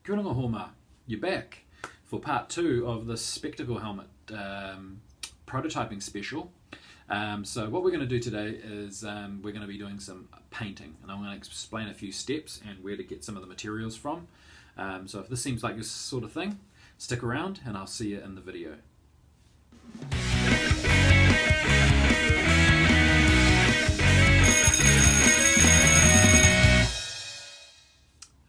Kia ora homa, you're back for part 2 of the Spectacle helmet prototyping special. So what we're going to do today is we're going to be doing some painting, and I'm going to explain a few steps and where to get some of the materials from. So if this seems like this sort of thing, stick around and I'll see you in the video.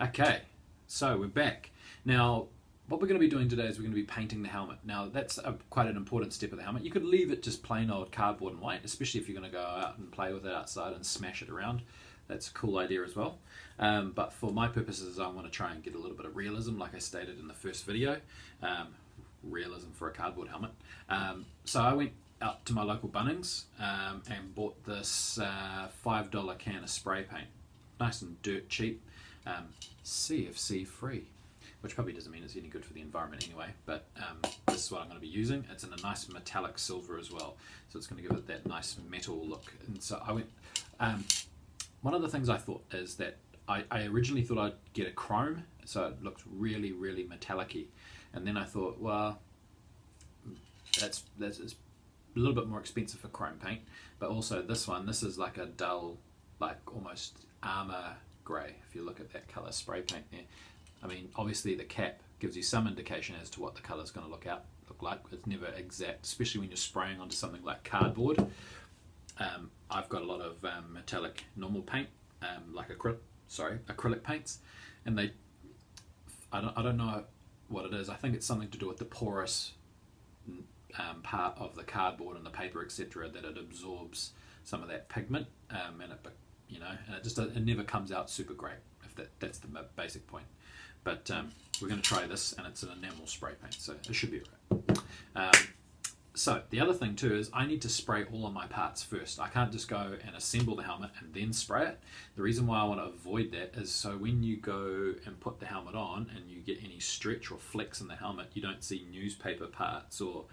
Okay, so we're back. Now, what we're going to be doing today is we're going to be painting the helmet. Now, that's quite an important step of the helmet. You could leave it just plain old cardboard and white, especially if you're going to go out and play with it outside and smash it around. That's a cool idea as well. But for my purposes, I want to try and get a little bit of realism, like I stated in the first video. Realism for a cardboard helmet. So I went out to my local Bunnings and bought this $5 can of spray paint. Nice and dirt cheap. CFC free, which probably doesn't mean it's any good for the environment anyway, but this is what I'm going to be using. It's in a nice metallic silver as well, so it's going to give it that nice metal look. And so I went, one of the things I thought is that I originally thought I'd get a chrome, so it looked really, really metallic-y, and then I thought, well, that's it's a little bit more expensive for chrome paint, but also this is like a dull, like almost armor grey, if you look at that colour spray paint there. I mean, obviously the cap gives you some indication as to what the colour is going to look like. It's never exact, especially when you're spraying onto something like cardboard. I've got a lot of metallic normal paint, like acrylic paints, and I don't know what it is. I think it's something to do with the porous part of the cardboard and the paper, etc., that it absorbs some of that pigment, and it never comes out super great, if that's the basic point. But we're going to try this, and it's an enamel spray paint, so it should be right. So the other thing too is I need to spray all of my parts first. I can't just go and assemble the helmet and then spray it. The reason why I want to avoid that is so when you go and put the helmet on and you get any stretch or flex in the helmet, you don't see newspaper parts or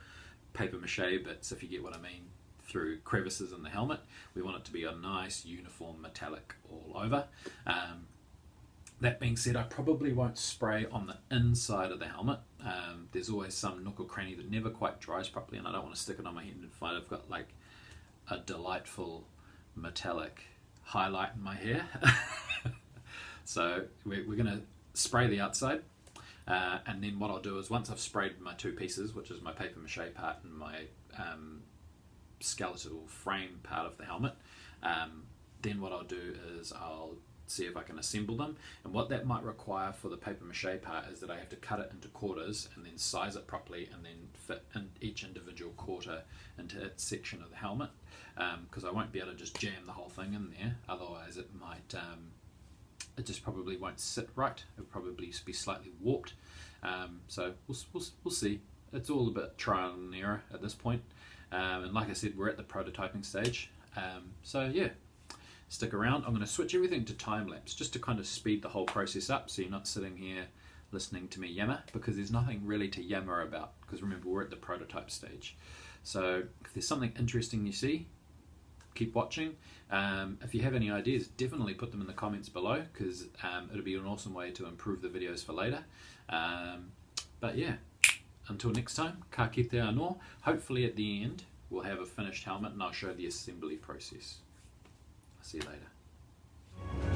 paper mache bits, if you get what I mean, through crevices in the helmet. We want it to be a nice uniform metallic all over. That being said, I probably won't spray on the inside of the helmet. There's always some nook or cranny that never quite dries properly, and I don't want to stick it on my head and find I've got like a delightful metallic highlight in my hair. So we're going to spray the outside, and then what I'll do is once I've sprayed my two pieces, which is my paper mache part and my skeletal frame part of the helmet, then what I'll do is I'll see if I can assemble them. And what that might require for the paper mache part is that I have to cut it into quarters and then size it properly and then fit in each individual quarter into its section of the helmet, because I won't be able to just jam the whole thing in there, otherwise it might it just probably won't sit right. It'll probably be slightly warped. So we'll see. It's all a bit trial and error at this point, and like I said, we're at the prototyping stage. So yeah, stick around. I'm going to switch everything to time-lapse just to kind of speed the whole process up, so you're not sitting here listening to me yammer, because there's nothing really to yammer about, because remember, we're at the prototype stage. So if there's something interesting you see, keep watching. If you have any ideas, definitely put them in the comments below, because it'll be an awesome way to improve the videos for later. But yeah, until next time, ka kite anō. Hopefully at the end we'll have a finished helmet and I'll show the assembly process. I'll see you later.